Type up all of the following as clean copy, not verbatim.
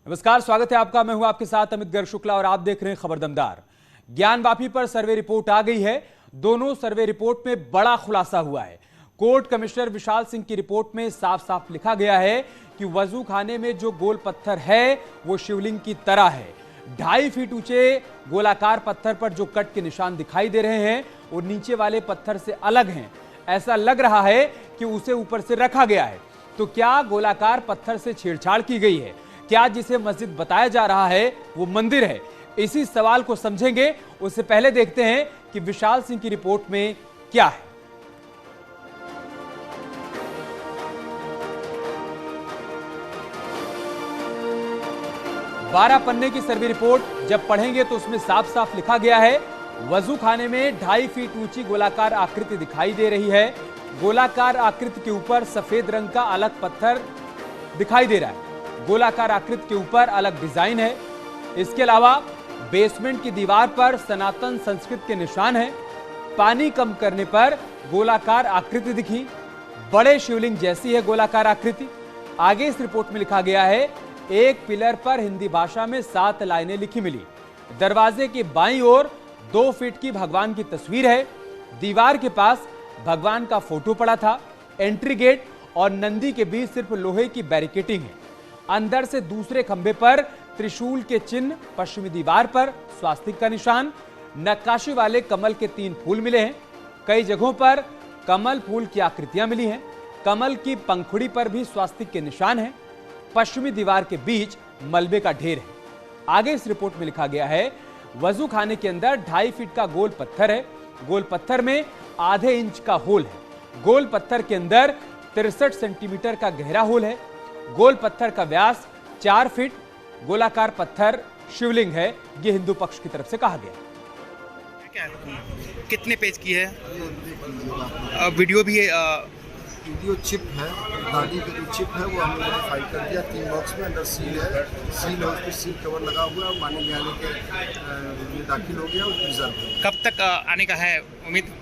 नमस्कार, स्वागत है आपका। मैं हूं आपके साथ अमित गर्ग शुक्ला और आप देख रहे हैं खबर दमदार। ज्ञानवापी पर सर्वे रिपोर्ट आ गई है। दोनों सर्वे रिपोर्ट में बड़ा खुलासा हुआ है। कोर्ट कमिश्नर विशाल सिंह की रिपोर्ट में साफ साफ लिखा गया है कि वजू खाने में जो गोल पत्थर है वो शिवलिंग की तरह है। 2.5 फीट ऊंचे गोलाकार पत्थर पर जो कट के निशान दिखाई दे रहे हैं वो नीचे वाले पत्थर से अलग हैं। ऐसा लग रहा है कि उसे ऊपर से रखा गया है। तो क्या गोलाकार पत्थर से छेड़छाड़ की गई है? क्या जिसे मस्जिद बताया जा रहा है वो मंदिर है? इसी सवाल को समझेंगे। उससे पहले देखते हैं कि विशाल सिंह की रिपोर्ट में क्या है। बारह पन्ने की सर्वे रिपोर्ट जब पढ़ेंगे तो उसमें साफ साफ लिखा गया है वजू खाने में 2.5 फीट ऊंची गोलाकार आकृति दिखाई दे रही है। गोलाकार आकृति के ऊपर सफेद रंग का अलग पत्थर दिखाई दे रहा है। गोलाकार आकृति के ऊपर अलग डिजाइन है। इसके अलावा बेसमेंट की दीवार पर सनातन संस्कृत के निशान हैं। पानी कम करने पर गोलाकार आकृति दिखी। बड़े शिवलिंग जैसी है गोलाकार आकृति। आगे इस रिपोर्ट में लिखा गया है एक पिलर पर हिंदी भाषा में 7 लाइनें लिखी मिली। दरवाजे की बाईं ओर 2 फीट की भगवान की तस्वीर है। दीवार के पास भगवान का फोटो पड़ा था। एंट्री गेट और नंदी के बीच सिर्फ लोहे की बैरिकेटिंग है। अंदर से दूसरे खंबे पर त्रिशूल के चिन्ह, पश्चिमी दीवार पर स्वास्तिक का निशान, नक्काशी वाले कमल के 3 फूल मिले हैं। कई जगहों पर कमल फूल की आकृतियां मिली हैं। कमल की पंखुड़ी पर भी स्वास्तिक के निशान हैं। पश्चिमी दीवार के बीच मलबे का ढेर है। आगे इस रिपोर्ट में लिखा गया है वजू खाने के अंदर 2.5 फीट का गोल पत्थर है। गोल पत्थर में आधे इंच का होल है। गोल पत्थर के अंदर 63 सेंटीमीटर का गहरा होल है। गोल पत्थर का व्यास 4 फीट। गोलाकार पत्थर शिवलिंग है, ये हिंदू पक्ष की तरफ से कहा गया। क्या कितने पेज की है? वीडियो भी है। वीडियो चिप है, गाड़ी का जो चिप है वो हमने मॉडिफाई कर दिया। 3 बॉक्स में अंदर सील है। सील है, उस पर सील कवर लगा हुआ है और माने जाने के लिए दाखिल हो गया और प्रिजर्व है। कब तक आने का है उम्मीद?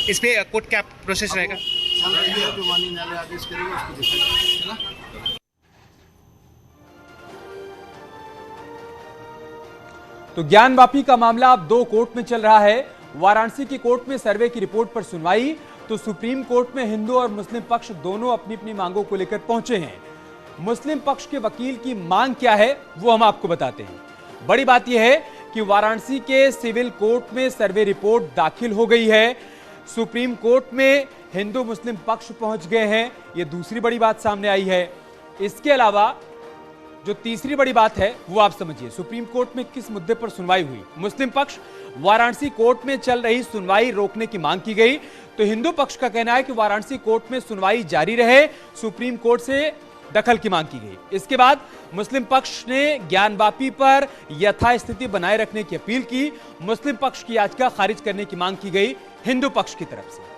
इस पे कोर्ट क्या प्रोसेस रहेगा? चल रही है, जो माननीय न्यायालय आदेश करेगा उसको देखा जाएगा। तो ज्ञानवापी का मामला अब 2 कोर्ट में चल रहा है। वाराणसी की कोर्ट में सर्वे की रिपोर्ट पर सुनवाई, तो सुप्रीम कोर्ट में हिंदू और मुस्लिम पक्ष दोनों अपनी अपनी मांगों को लेकर पहुंचे हैं। मुस्लिम पक्ष के वकील की मांग क्या है वो हम आपको बताते हैं। बड़ी बात यह है कि वाराणसी के सिविल कोर्ट में सर्वे रिपोर्ट दाखिल हो गई है। सुप्रीम कोर्ट में हिंदू मुस्लिम पक्ष पहुंच गए हैं। यह दूसरी बड़ी बात सामने आई है। इसके अलावा जो तीसरी बड़ी बात है वो आप समझिए। सुप्रीम कोर्ट में किस मुद्दे पर सुनवाई हुई? मुस्लिम पक्ष वाराणसी कोर्ट में चल रही सुनवाई रोकने की मांग की गई, तो हिंदू पक्ष का कहना है कि वाराणसी कोर्ट में सुनवाई जारी रहे। सुप्रीम कोर्ट से दखल की मांग की गई। इसके बाद मुस्लिम पक्ष ने ज्ञानवापी पर यथास्थिति बनाए रखने की अपील की। मुस्लिम पक्ष की याचिका खारिज करने की मांग की गई हिंदू पक्ष की तरफ से।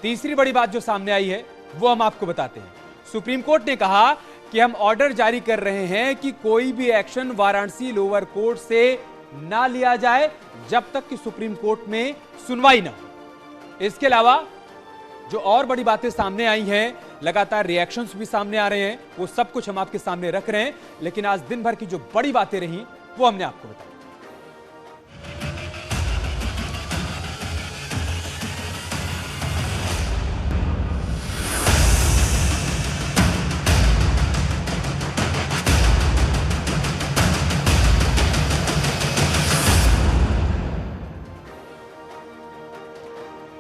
तीसरी बड़ी बात जो सामने आई है वो हम आपको बताते हैं। सुप्रीम कोर्ट ने कहा कि हम ऑर्डर जारी कर रहे हैं कि कोई भी एक्शन वाराणसी लोअर कोर्ट से ना लिया जाए जब तक कि सुप्रीम कोर्ट में सुनवाई ना हो। इसके अलावा जो और बड़ी बातें सामने आई हैं, लगातार रिएक्शंस भी सामने आ रहे हैं, वो सब कुछ हम आपके सामने रख रहे हैं। लेकिन आज दिन भर की जो बड़ी बातें रही वो हमने आपको बताई।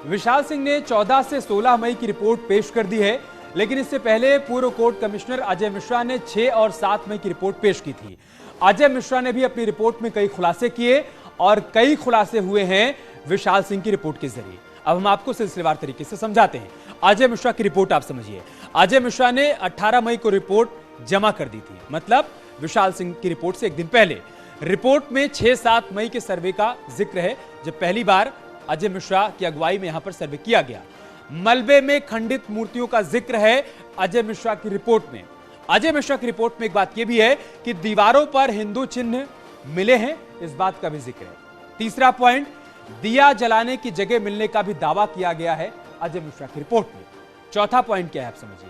विशाल सिंह ने 14 से 16 मई की रिपोर्ट पेश कर दी है, लेकिन इससे पहले पूर्व कोर्ट कमिश्नर अजय मिश्रा ने 6 और 7 मई की रिपोर्ट पेश की थी। अजय मिश्रा ने भी अपनी रिपोर्ट में कई खुलासे किए और कई खुलासे हुए हैं विशाल सिंह की रिपोर्ट के जरिए। अब हम आपको सिलसिलेवार तरीके से समझाते हैं। अजय मिश्रा की रिपोर्ट आप समझिए। अजय मिश्रा ने 18 मई को रिपोर्ट जमा कर दी थी, मतलब विशाल सिंह की रिपोर्ट से एक दिन पहले। रिपोर्ट में 6-7 मई के सर्वे का जिक्र है, जब पहली बार अजय मिश्रा की अगुवाई में यहां पर सर्वे किया गया। मलबे में खंडित मूर्तियों का जिक्र है अजय मिश्रा की रिपोर्ट में। अजय मिश्रा की रिपोर्ट में एक बात यह भी है कि दीवारों पर हिंदू चिन्ह मिले हैं, इस बात का भी जिक्र है। तीसरा पॉइंट, दिया जलाने की जगह मिलने का भी दावा किया गया है अजय मिश्रा की रिपोर्ट में। चौथा पॉइंट क्या है आप समझिए,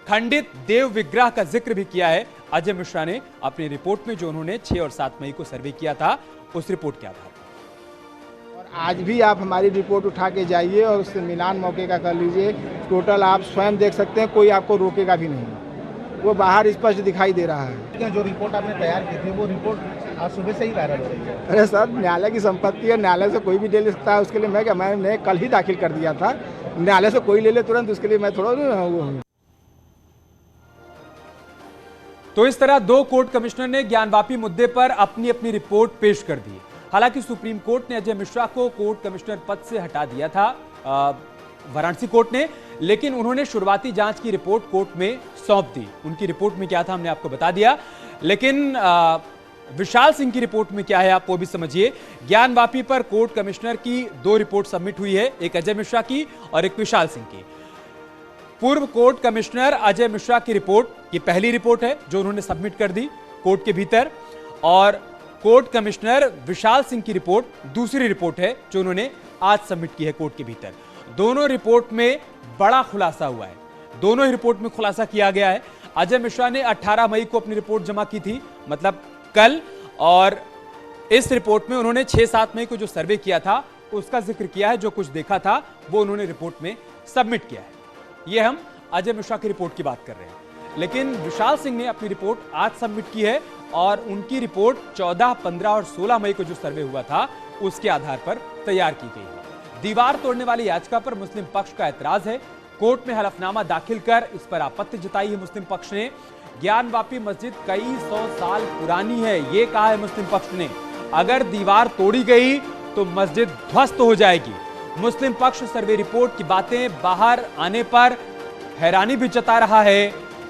खंडित देव विग्रह का जिक्र भी किया है अजय मिश्रा ने अपनी रिपोर्ट में जो उन्होंने 6 और 7 मई को सर्वे किया था उस रिपोर्ट के आधार पर। और आज भी आप हमारी रिपोर्ट उठा के जाइए और उससे मिलान मौके का कर लीजिए। टोटल आप स्वयं देख सकते हैं, कोई आपको रोकेगा भी नहीं, वो बाहर स्पष्ट दिखाई दे रहा है। जो रिपोर्ट आपने तैयार की थी वो रिपोर्ट आज सुबह से ही वायरल हो रही है। अरे सर, न्यायालय की संपत्ति है, न्यायालय से कोई भी ले सकता है। उसके लिए मैंने कल ही दाखिल कर दिया था। न्यायालय से कोई ले ले तुरंत, उसके लिए मैं थोड़ा वो। तो इस तरह 2 कोर्ट कमिश्नर ने ज्ञानवापी मुद्दे पर अपनी अपनी रिपोर्ट पेश कर दी। हालांकि सुप्रीम कोर्ट ने अजय मिश्रा को कोर्ट कमिश्नर पद से हटा दिया था, वाराणसी कोर्ट ने, लेकिन उन्होंने शुरुआती जांच की रिपोर्ट कोर्ट में सौंप दी। उनकी रिपोर्ट में क्या था हमने आपको बता दिया, लेकिन विशाल सिंह की रिपोर्ट में क्या है आप वो भी समझिए। ज्ञानवापी पर कोर्ट कमिश्नर की 2 रिपोर्ट सबमिट हुई है, एक अजय मिश्रा की और एक विशाल सिंह की। पूर्व कोर्ट कमिश्नर अजय मिश्रा की रिपोर्ट, ये पहली रिपोर्ट है जो उन्होंने सबमिट कर दी कोर्ट के भीतर, और कोर्ट कमिश्नर विशाल सिंह की रिपोर्ट दूसरी रिपोर्ट है जो उन्होंने आज सबमिट की है कोर्ट के भीतर। दोनों रिपोर्ट में बड़ा खुलासा हुआ है, दोनों ही रिपोर्ट में खुलासा किया गया है। अजय मिश्रा ने 18 मई को अपनी रिपोर्ट जमा की थी, मतलब कल, और इस रिपोर्ट में उन्होंने 6-7 मई को जो सर्वे किया था उसका जिक्र किया है। जो कुछ देखा था वो उन्होंने रिपोर्ट में सबमिट किया है। ये हम अजय मिश्रा की रिपोर्ट की बात कर रहे हैं, लेकिन विशाल सिंह ने अपनी रिपोर्ट आज सबमिट की है और उनकी रिपोर्ट 14, 15 और 16 मई को जो सर्वे हुआ था उसके आधार पर तैयार की गई है। दीवार तोड़ने वाली याचिका पर मुस्लिम पक्ष का ऐतराज है। कोर्ट में हलफनामा दाखिल कर इस पर आपत्ति जताई है मुस्लिम पक्ष ने। ज्ञानवापी मस्जिद कई 100 साल पुरानी है, ये कहा है मुस्लिम पक्ष ने। अगर दीवार तोड़ी गई तो मस्जिद ध्वस्त हो जाएगी। मुस्लिम पक्ष सर्वे रिपोर्ट की बातें बाहर आने पर हैरानी भी जता रहा है।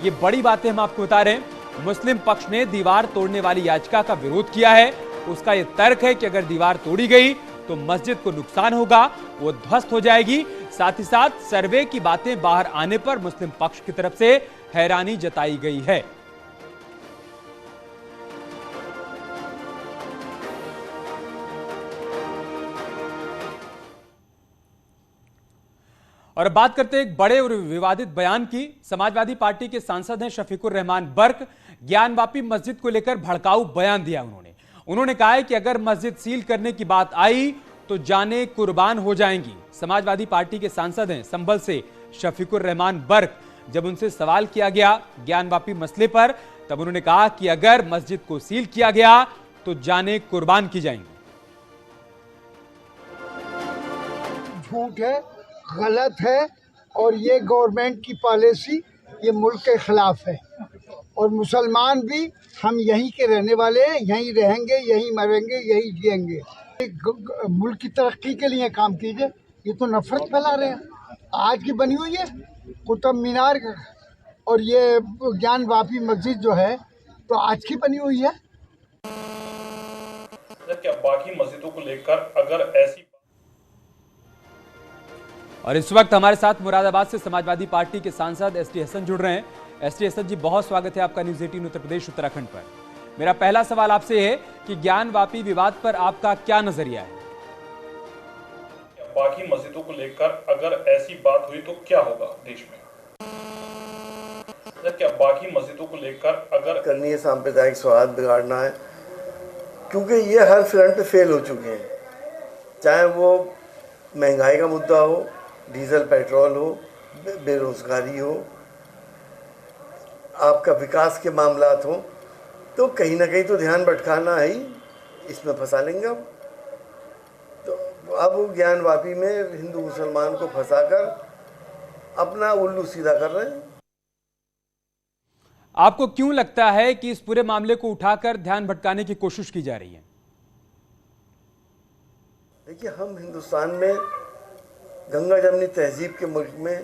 ये बड़ी बातें हम आपको बता रहे हैं। मुस्लिम पक्ष ने दीवार तोड़ने वाली याचिका का विरोध किया है। उसका यह तर्क है कि अगर दीवार तोड़ी गई तो मस्जिद को नुकसान होगा, वो ध्वस्त हो जाएगी। साथ ही साथ सर्वे की बातें बाहर आने पर मुस्लिम पक्ष की तरफ से हैरानी जताई गई है। और बात करते हैं एक बड़े और विवादित बयान की। समाजवादी पार्टी के सांसद हैं शफीकुर रहमान बर्क। ज्ञानवापी मस्जिद को लेकर भड़काऊ बयान दिया उन्होंने कहा है कि अगर मस्जिद सील करने की बात आई तो जाने कुर्बान हो जाएंगी। समाजवादी पार्टी के सांसद हैं संभल से शफीकुर रहमान बर्क। जब उनसे सवाल किया गया ज्ञानवापी मसले पर, तब उन्होंने कहा कि अगर मस्जिद को सील किया गया तो जाने कुर्बान की जाएंगी। झूठ है, गलत है, और ये गवर्नमेंट की पॉलिसी ये मुल्क के खिलाफ है। और मुसलमान भी हम यहीं के रहने वाले हैं, यहीं रहेंगे, यहीं मरेंगे, यहीं जिएंगे। मुल्क की तरक्की के लिए काम कीजिए। ये तो नफरत फैला रहे हैं। आज की बनी हुई है कुतुब मीनार और ये ज्ञानवापी मस्जिद जो है तो आज की बनी हुई है। क्या बाकी मस्जिदों को लेकर अगर ऐसी, और इस वक्त हमारे साथ मुरादाबाद से समाजवादी पार्टी के सांसद एसटी हसन जुड़ रहे हैं। एसटी हसन जी, बहुत स्वागत है आपका न्यूज़ 18 उत्तर प्रदेश उत्तराखंड पर। मेरा पहला सवाल आपसे है कि ज्ञानवापी विवाद पर आपका क्या नजरिया है? बाकी मस्जिदों को लेकर अगर ऐसी बात हुई तो क्या होगा देश में? क्या बाकी मस्जिदों को लेकर अगर करनी है, सांप्रदायिक सौहार्द बिगाड़ना है, क्योंकि ये हर फ्रंट पे फेल हो चुके हैं। चाहे वो महंगाई का मुद्दा हो, डीजल पेट्रोल हो, बेरोजगारी हो, आपका विकास के मामलात हो, तो कहीं ना कहीं तो ध्यान भटकाना है ही, इसमें फंसा लेंगे अब। तो अब ज्ञानवापी में हिंदू मुसलमान को फंसाकर अपना उल्लू सीधा कर रहे हैं। आपको क्यों लगता है कि इस पूरे मामले को उठाकर ध्यान भटकाने की कोशिश की जा रही है? देखिए, हम हिंदुस्तान में गंगा जमनी तहजीब के मुल्क में,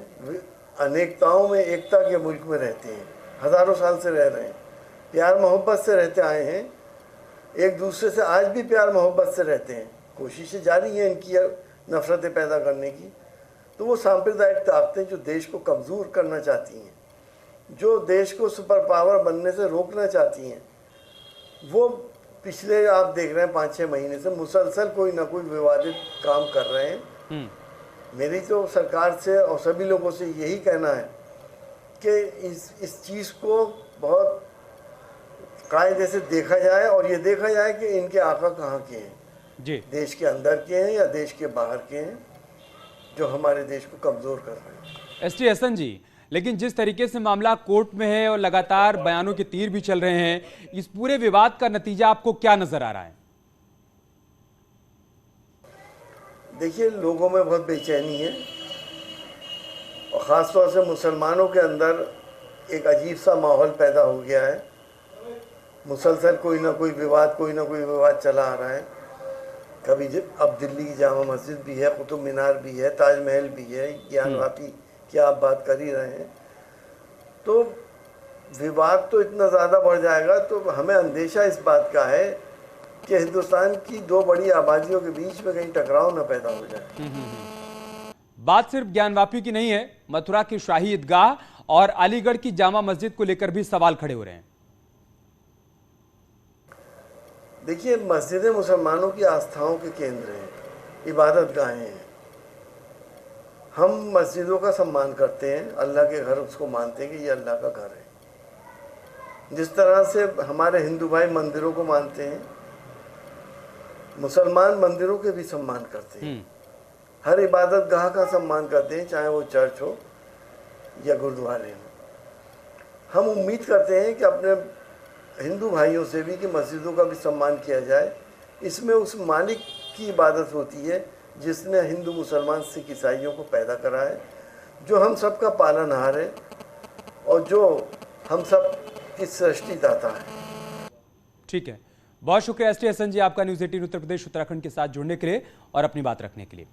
अनेकताओं में एकता के मुल्क में रहते हैं। हज़ारों साल से रह रहे हैं, प्यार मोहब्बत से रहते आए हैं, एक दूसरे से आज भी प्यार मोहब्बत से रहते हैं। कोशिशें जारी हैं इनकी नफरतें पैदा करने की। तो वो सांप्रदायिक ताकतें जो देश को कमज़ोर करना चाहती हैं, जो देश को सुपर पावर बनने से रोकना चाहती हैं, वो पिछले आप देख रहे हैं 5-6 महीने से मुसलसल कोई ना कोई विवादित काम कर रहे हैं। मेरी तो सरकार से और सभी लोगों से यही कहना है कि इस चीज़ को बहुत कायदे से देखा जाए और ये देखा जाए कि इनके आका कहाँ के हैं, जी देश के अंदर के हैं या देश के बाहर के हैं, जो हमारे देश को कमज़ोर कर रहे हैं। एसटी हसन जी, लेकिन जिस तरीके से मामला कोर्ट में है और लगातार बयानों के तीर भी चल रहे हैं, इस पूरे विवाद का नतीजा आपको क्या नजर आ रहा है? देखिए, लोगों में बहुत बेचैनी है और ख़ास तौर से मुसलमानों के अंदर एक अजीब सा माहौल पैदा हो गया है। मुसलसल कोई ना कोई विवाद चला आ रहा है। कभी अब दिल्ली की जामा मस्जिद भी है, कुतुब मीनार भी है, ताजमहल भी है, ज्ञानवापी की आप बात कर ही रहे हैं, तो विवाद तो इतना ज़्यादा बढ़ जाएगा। तो हमें अंदेशा इस बात का है कि हिंदुस्तान की दो बड़ी आबादियों के बीच में कहीं टकराव न पैदा हो जाए। बात सिर्फ ज्ञानवापी की नहीं है, मथुरा की शाही ईदगाह और अलीगढ़ की जामा मस्जिद को लेकर भी सवाल खड़े हो रहे हैं। देखिए, मस्जिदें मुसलमानों की आस्थाओं के केंद्र हैं, इबादत गाहें हैं। हम मस्जिदों का सम्मान करते हैं, अल्लाह के घर उसको मानते हैं कि ये अल्लाह का घर है। जिस तरह से हमारे हिंदू भाई मंदिरों को मानते हैं, मुसलमान मंदिरों के भी सम्मान करते हैं। हर इबादत गाह का सम्मान करते हैं, चाहे वो चर्च हो या गुरुद्वारे हो। हम उम्मीद करते हैं कि अपने हिंदू भाइयों से भी कि मस्जिदों का भी सम्मान किया जाए। इसमें उस मालिक की इबादत होती है जिसने हिंदू मुसलमान सिख ईसाइयों को पैदा करा है, जो हम सब का पालनहार है और जो हम सब की सृष्टिदाता है। ठीक है, बहुत शुक्रिया एसटी हसन जी आपका न्यूज़ 18 उत्तर प्रदेश उत्तराखंड के साथ जुड़ने के लिए और अपनी बात रखने के लिए।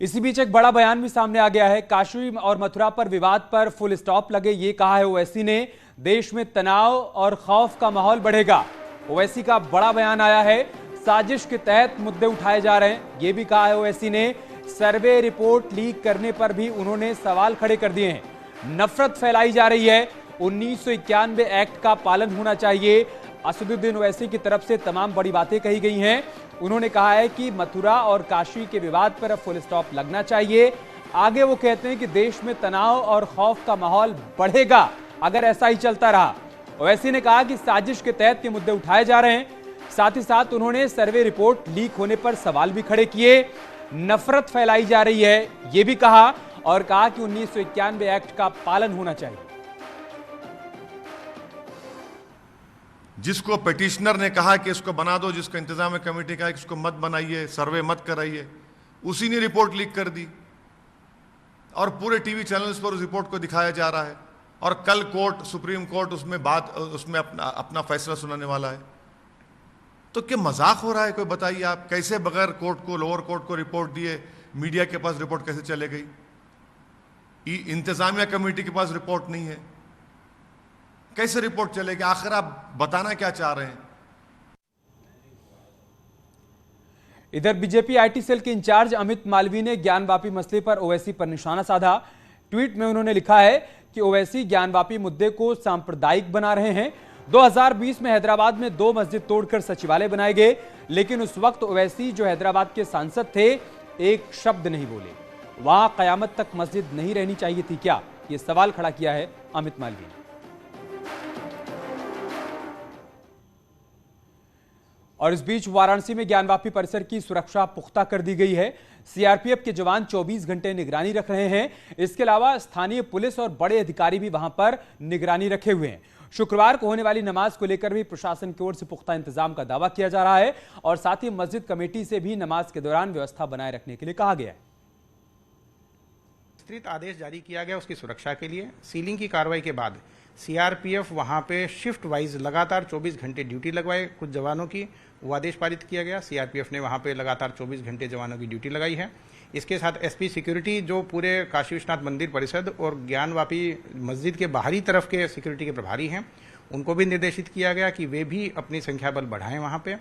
इसी बीच एक बड़ा बयान भी सामने आ गया है। काशी और मथुरा पर विवाद पर फुल स्टॉप लगे, ये कहा है ओवैसी ने। देश में तनाव और खौफ का माहौल बढ़ेगा, ओवैसी का बड़ा बयान आया है। साजिश के तहत मुद्दे उठाए जा रहे हैं, ये भी कहा है ओवैसी ने। सर्वे रिपोर्ट लीक करने पर भी उन्होंने सवाल खड़े कर दिए हैं। नफरत फैलाई जा रही है, 1991 एक्ट का पालन होना चाहिए। असदुद्दीन ओवैसी की तरफ से तमाम बड़ी बातें कही गई हैं। उन्होंने कहा है कि मथुरा और काशी के विवाद पर अब फुल स्टॉप लगना चाहिए। आगे वो कहते हैं कि देश में तनाव और खौफ का माहौल बढ़ेगा अगर ऐसा ही चलता रहा। ओवैसी ने कहा कि साजिश के तहत ये मुद्दे उठाए जा रहे हैं। साथ ही साथ उन्होंने सर्वे रिपोर्ट लीक होने पर सवाल भी खड़े किए। नफरत फैलाई जा रही है, ये भी कहा और कहा कि 1991 एक्ट का पालन होना चाहिए। जिसको पिटिशनर ने कहा कि इसको बना दो, जिसको इंतजाम कमेटी का है कि इसको मत बनाइए, सर्वे मत कराइए, उसी ने रिपोर्ट लीक कर दी और पूरे टीवी चैनल्स पर उस रिपोर्ट को दिखाया जा रहा है। और कल कोर्ट, सुप्रीम कोर्ट उसमें अपना फैसला सुनाने वाला है। तो क्या मजाक हो रहा है? कोई बताइए आप, कैसे बगैर कोर्ट को, लोअर कोर्ट को रिपोर्ट दिए मीडिया के पास रिपोर्ट कैसे चले गई? इंतजामिया कमेटी के पास रिपोर्ट नहीं है, कैसे रिपोर्ट चलेगी? आखिर आप बताना क्या चाह रहे हैं? इधर बीजेपी आईटी सेल के इंचार्ज अमित मालवीय ने ज्ञानवापी मसले पर ओवैसी पर निशाना साधा। ट्वीट में उन्होंने लिखा है कि ओवैसी ज्ञानवापी मुद्दे को सांप्रदायिक बना रहे हैं। 2020 में हैदराबाद में 2 मस्जिद तोड़कर सचिवालय बनाए गए, लेकिन उस वक्त ओवैसी जो हैदराबाद के सांसद थे एक शब्द नहीं बोले। वहां कयामत तक मस्जिद नहीं रहनी चाहिए थी क्या? यह सवाल खड़ा किया है अमित मालवीय ने। और इस बीच वाराणसी में ज्ञानवापी परिसर की सुरक्षा पुख्ता कर दी गई है। सीआरपीएफ के जवान 24 घंटे निगरानी रख रहे हैं। इसके अलावा स्थानीय पुलिस और बड़े अधिकारी भी वहां पर निगरानी रखे हुए हैं। शुक्रवार को होने वाली नमाज को लेकर भी प्रशासन की ओर से पुख्ता इंतजाम का दावा किया जा रहा है और साथ ही मस्जिद कमेटी से भी नमाज के दौरान व्यवस्था बनाए रखने के लिए कहा गया है। विस्तृत आदेश जारी किया गया उसकी सुरक्षा के लिए। सीलिंग की कार्रवाई के बाद सीआरपीएफ वहां पे शिफ्ट वाइज लगातार 24 घंटे ड्यूटी लगवाए कुछ जवानों की, वो आदेश पारित किया गया। सीआरपीएफ ने वहां पे लगातार 24 घंटे जवानों की ड्यूटी लगाई है। इसके साथ एसपी सिक्योरिटी जो पूरे काशी विश्वनाथ मंदिर परिषद और ज्ञानवापी मस्जिद के बाहरी तरफ के सिक्योरिटी के प्रभारी हैं, उनको भी निर्देशित किया गया कि वे भी अपनी संख्या बल बढ़ाएं वहां पे।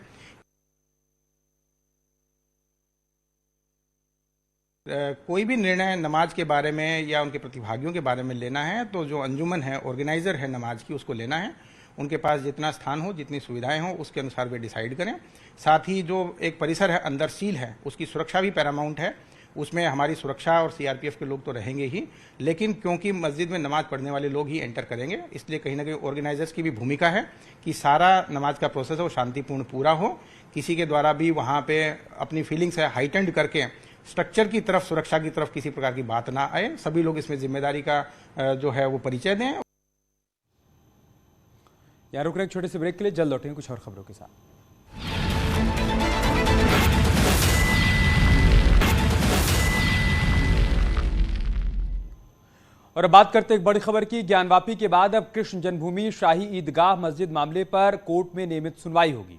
कोई भी निर्णय नमाज के बारे में या उनके प्रतिभागियों के बारे में लेना है तो जो अंजुमन है, ऑर्गेनाइजर है नमाज की, उसको लेना है। उनके पास जितना स्थान हो, जितनी सुविधाएं हो, उसके अनुसार वे डिसाइड करें। साथ ही जो एक परिसर है, अंदर सील है, उसकी सुरक्षा भी पैरामाउंट है। उसमें हमारी सुरक्षा और सीआरपीएफ के लोग तो रहेंगे ही, लेकिन क्योंकि मस्जिद में नमाज पढ़ने वाले लोग ही एंटर करेंगे, इसलिए कहीं ना कहीं ऑर्गेनाइजर्स की भी भूमिका है कि सारा नमाज का प्रोसेस है वो शांतिपूर्ण पूरा हो, किसी के द्वारा भी वहाँ पे अपनी फीलिंग्स है हाइटेंड करके स्ट्रक्चर की तरफ, सुरक्षा की तरफ किसी प्रकार की बात ना आए। सभी लोग इसमें जिम्मेदारी का जो है वो परिचय दें। यहाँ रुक रहे एक छोटे से ब्रेक के लिए, जल्द लौटेंगे कुछ और खबरों के साथ। और अब बात करते हैं एक बड़ी खबर की। ज्ञानवापी के बाद अब कृष्ण जन्मभूमि शाही ईदगाह मस्जिद मामले पर कोर्ट में नियमित सुनवाई होगी।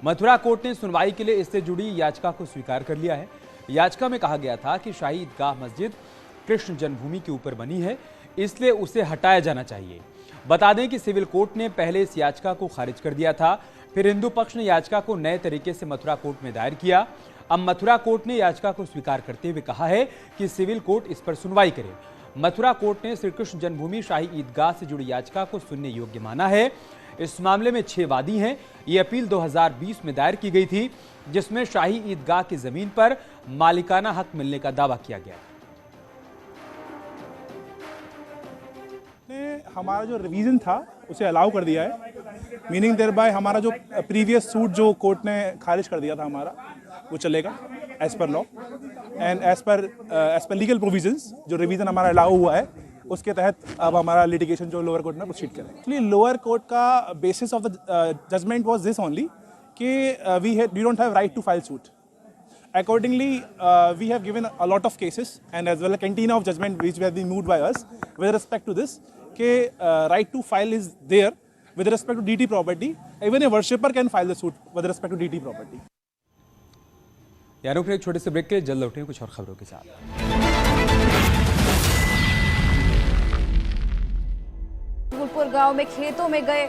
मथुरा कोर्ट ने सुनवाई के लिए इससे जुड़ी याचिका को स्वीकार कर लिया है। याचिका में कहा गया था कि शाही ईदगाह मस्जिद कृष्ण जन्मभूमि के ऊपर बनी है, इसलिए उसे हटाया जाना चाहिए। बता दें कि सिविल कोर्ट ने पहले इस याचिका को खारिज कर दिया था, फिर हिंदू पक्ष ने याचिका को नए तरीके से मथुरा कोर्ट में दायर किया। अब मथुरा कोर्ट ने याचिका को स्वीकार करते हुए कहा है कि सिविल कोर्ट इस पर सुनवाई करे। मथुरा कोर्ट ने श्री कृष्ण जन्मभूमि शाही ईदगाह से जुड़ी याचिका को सुनने योग्य माना है। इस मामले में 6 वादी हैं। ये अपील 2020 में दायर की गई थी, जिसमें शाही ईदगाह की जमीन पर मालिकाना हक मिलने का दावा किया गया। हमारा जो रिवीजन था उसे अलाउ कर दिया है, मीनिंग देयर बाय हमारा जो प्रीवियस सूट जो कोर्ट ने खारिज कर दिया था हमारा, वो चलेगा as per law and as per legal provisions. जो रिवीजन हमारा अलाउ हुआ है उसके तहत अब हमारा लिटिगेशन जो लोअर कोर्ट में प्रोसीड करें। एक्चुअली लोअर कोर्ट का basis of the judgment was this only कि we don't have right to file suit. Accordingly, we have given a lot of cases and as well a cantina of judgment which have been moved by us with respect to this, कि right to file is there with respect to DT property. Even a worshipper can file the suit with respect to DT property. यार रुक रहे एक छोटे से break के लिए, जल्द लौटेंगे कुछ और खबरों के साथ। फूलपुर गांव में खेतों में गए